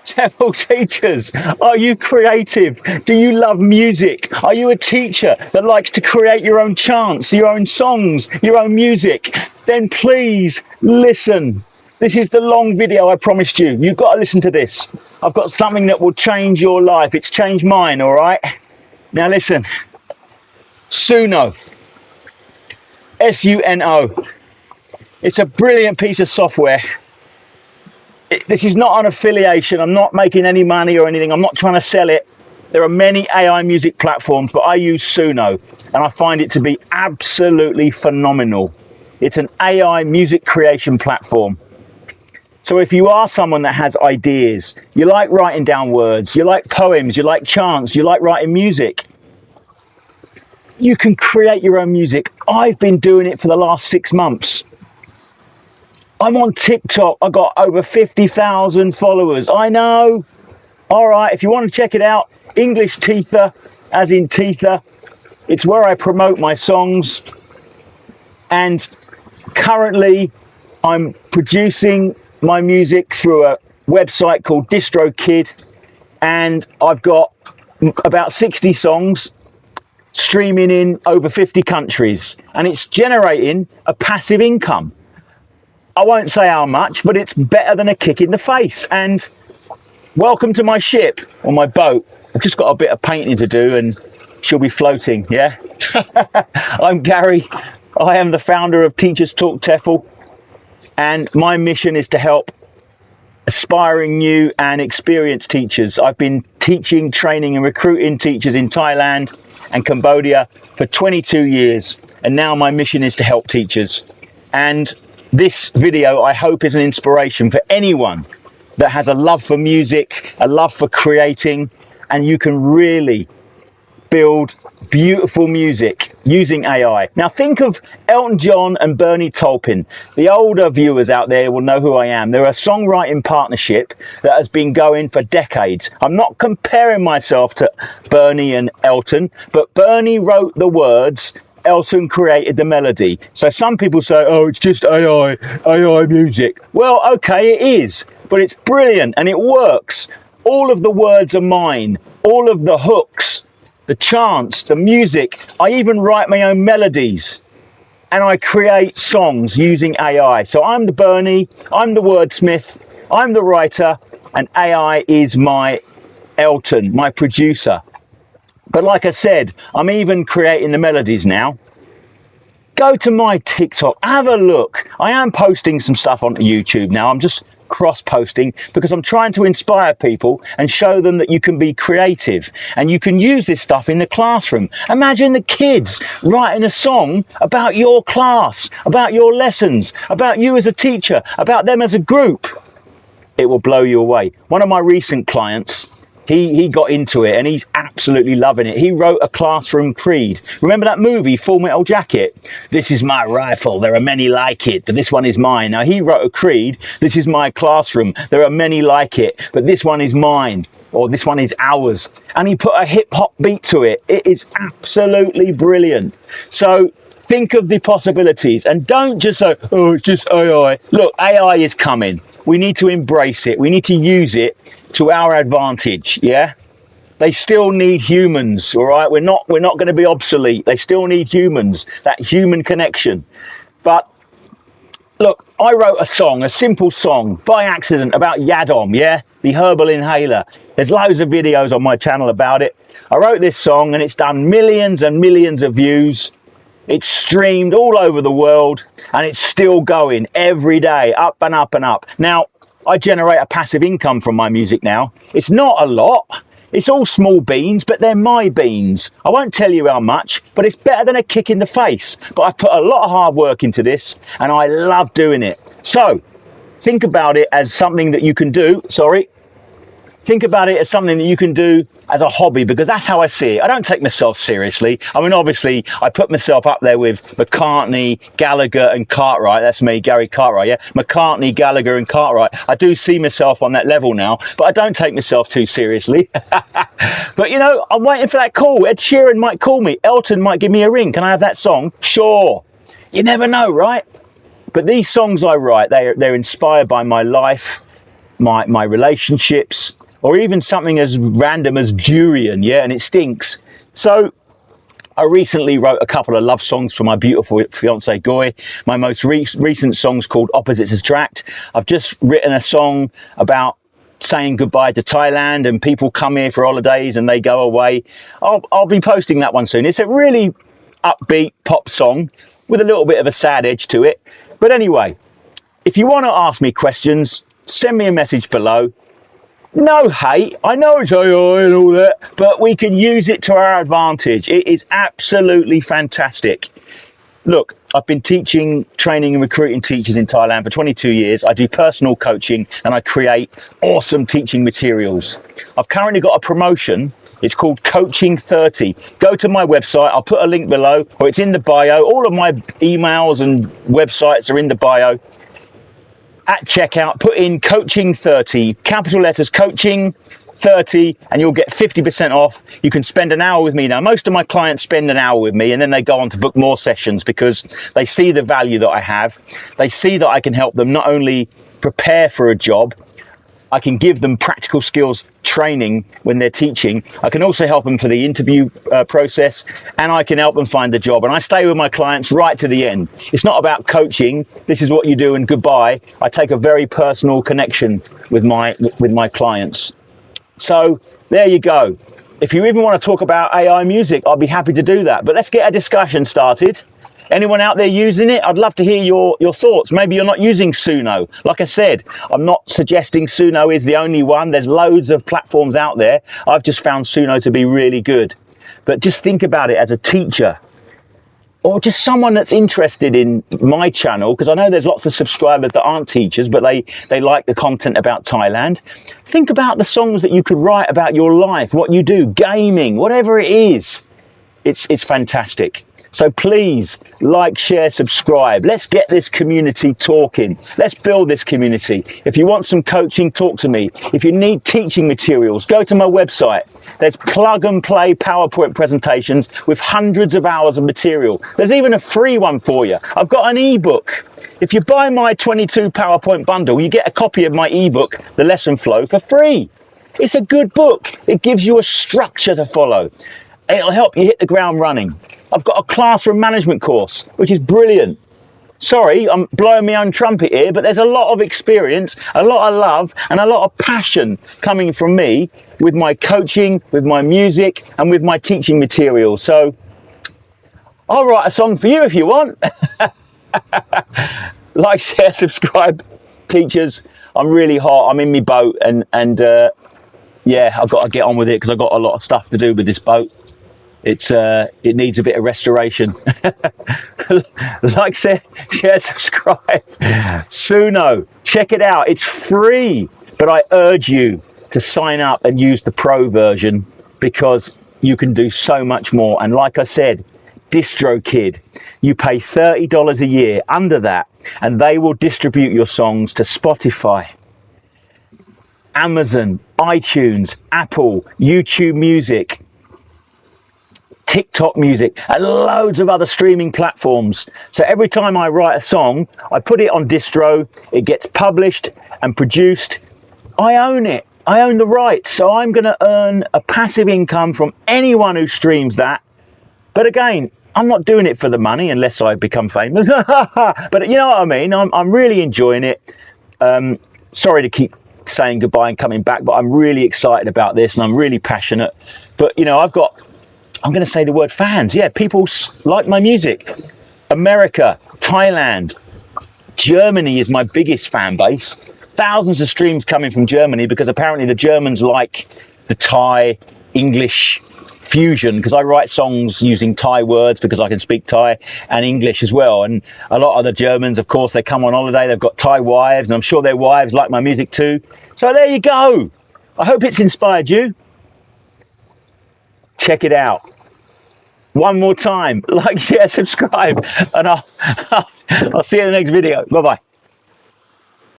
TEFL teachers, are you creative? Do you love music? Are you a teacher that likes to create your own chants, your own songs, your own music? Then please listen. This is the long video I promised you. You've got to listen to this. I've got something that will change your life. It's changed mine, all right? Now listen. Suno. S-U-N-O. It's a brilliant piece of software. This is not an affiliation. I'm not making any money or anything. I'm not trying to sell it. There are many AI music platforms, but I use Suno, and I find it to be absolutely phenomenal. It's an AI music creation platform. So if you are someone that has ideas, you like writing down words, you like poems, you like chants, you like writing music, you can create your own music. I've been doing it for the last 6 months. I'm on TikTok. I got over 50,000 followers. I know. All right, if you want to check it out, English Teether, as in Teether. It's where I promote my songs. And currently, I'm producing my music through a website called DistroKid. And I've got about 60 songs streaming in over 50 countries. And it's generating a passive income. I won't say how much, but it's better than a kick in the face. And welcome to my ship, or my boat. I've just got a bit of painting to do and she'll be floating, yeah? I'm Gary. I am the founder of Teachers Talk TEFL. And my mission is to help aspiring new and experienced teachers. I've been teaching, training and recruiting teachers in Thailand and Cambodia for 22 years. And now my mission is to help teachers. And this video, I hope, is an inspiration for anyone that has a love for music, a love for creating, and you can really build beautiful music using AI. Now think of Elton John and Bernie Taupin. The older viewers out there will know who I am. They're a songwriting partnership that has been going for decades. I'm not comparing myself to Bernie and Elton, but Bernie wrote the words, Elton created the melody. So some people say, oh, it's just AI music. Well, okay, it is, but it's brilliant and it works. All of the words are mine, all of the hooks, the chants, the music. I even write my own melodies and I create songs using AI. So I'm the Bernie, I'm the wordsmith, I'm the writer, and AI is my Elton, my producer. But like I said, I'm even creating the melodies now. Go to my TikTok, have a look. I am posting some stuff onto YouTube now. I'm just cross-posting because I'm trying to inspire people and show them that you can be creative and you can use this stuff in the classroom. Imagine the kids writing a song about your class, about your lessons, about you as a teacher, about them as a group. It will blow you away. One of my recent clients, he got into it and he's absolutely loving it. He wrote a classroom creed. Remember that movie, Full Metal Jacket? This is my rifle, there are many like it, but this one is mine. Now he wrote a creed, this is my classroom, there are many like it, but this one is mine, or this one is ours. And he put a hip hop beat to it. It is absolutely brilliant. So think of the possibilities and don't just say, oh, it's just AI. Look, AI is coming. We need to embrace it. We need to use it to our advantage, yeah? They still need humans, all right? We're not going to be obsolete. They still need humans, that human connection. But look, I wrote a song, a simple song by accident about Yadom, yeah? The herbal inhaler. There's loads of videos on my channel about it. I wrote this song and it's done millions and millions of views. It's streamed all over the world and it's still going every day, up and up and up. Now, I generate a passive income from my music now. It's not a lot. It's all small beans, but they're my beans. I won't tell you how much, but it's better than a kick in the face. But I put a lot of hard work into this and I love doing it. So think about it as something that you can do. Think about it as something that you can do as a hobby, because that's how I see it. I don't take myself seriously. I mean, obviously, I put myself up there with McCartney, Gallagher and Cartwright. That's me, Gary Cartwright, yeah? McCartney, Gallagher and Cartwright. I do see myself on that level now, but I don't take myself too seriously. But, you know, I'm waiting for that call. Ed Sheeran might call me. Elton might give me a ring. Can I have that song? Sure. You never know, right? But these songs I write, they're inspired by my life, my relationships, or even something as random as durian, yeah, and it stinks. So I recently wrote a couple of love songs for my beautiful fiance Goy. My most recent song's called Opposites Attract. I've just written a song about saying goodbye to Thailand, and people come here for holidays and they go away. I'll be posting that one soon. It's a really upbeat pop song with a little bit of a sad edge to it. But anyway, if you want to ask me questions, send me a message below. No hate, I know it's AI and all that, but we can use it to our advantage. It is absolutely fantastic. Look, I've been teaching, training and recruiting teachers in Thailand for 22 years. I do personal coaching and I create awesome teaching materials. I've currently got a promotion. It's called Coaching 30. Go to my website. I'll put a link below, or it's in the bio. All of my emails and websites are in the bio. At checkout, put in Coaching 30, capital letters, Coaching 30, and you'll get 50% off. You can spend an hour with me. Now, most of my clients spend an hour with me and then they go on to book more sessions because they see the value that I have. They see that I can help them not only prepare for a job, I can give them practical skills training when they're teaching. I can also help them for the interview process, and I can help them find a job. And I stay with my clients right to the end. It's not about coaching. This is what you do and goodbye. I take a very personal connection with my clients. So there you go. If you even want to talk about AI music, I'll be happy to do that. But let's get a discussion started. Anyone out there using it? I'd love to hear your thoughts. Maybe you're not using Suno. Like I said, I'm not suggesting Suno is the only one. There's loads of platforms out there. I've just found Suno to be really good. But just think about it as a teacher or just someone that's interested in my channel, because I know there's lots of subscribers that aren't teachers, but they like the content about Thailand. Think about the songs that you could write about your life, what you do, gaming, whatever it is. It's fantastic. So please like, share, subscribe. Let's get this community talking. Let's build this community. If you want some coaching, talk to me. If you need teaching materials, go to my website. There's plug and play PowerPoint presentations with hundreds of hours of material. There's even a free one for you. I've got an ebook. If you buy my 22 PowerPoint bundle, you get a copy of my ebook, The Lesson Flow, for free. It's a good book. It gives you a structure to follow. It'll help you hit the ground running. I've got a classroom management course, which is brilliant. Sorry, I'm blowing my own trumpet here, but there's a lot of experience, a lot of love, and a lot of passion coming from me with my coaching, with my music, and with my teaching materials. So I'll write a song for you if you want. Like, share, subscribe, teachers. I'm really hot. I'm in my boat, and yeah, I've got to get on with it because I've got a lot of stuff to do with this boat. It needs a bit of restoration. Like, share, subscribe. Suno, check it out. It's free, but I urge you to sign up and use the pro version because you can do so much more. And like I said, DistroKid, you pay $30 a year under that, and they will distribute your songs to Spotify, Amazon, iTunes, Apple, YouTube Music, TikTok Music, and loads of other streaming platforms. So every time I write a song, I put it on distro, it gets published and produced. I own it. I own the rights. So I'm going to earn a passive income from anyone who streams that. But again, I'm not doing it for the money unless I become famous. But you know what I mean? I'm really enjoying it. Sorry to keep saying goodbye and coming back, but I'm really excited about this and I'm really passionate. But you know, I'm going to say the word fans. Yeah, people like my music. America, Thailand, Germany is my biggest fan base. Thousands of streams coming from Germany because apparently the Germans like the Thai English fusion, because I write songs using Thai words because I can speak Thai and English as well. And a lot of the Germans, of course, they come on holiday, they've got Thai wives, and I'm sure their wives like my music too. So there you go. I hope it's inspired you. Check it out. One more time, like, share, subscribe, and I'll see you in the next video. Bye-bye.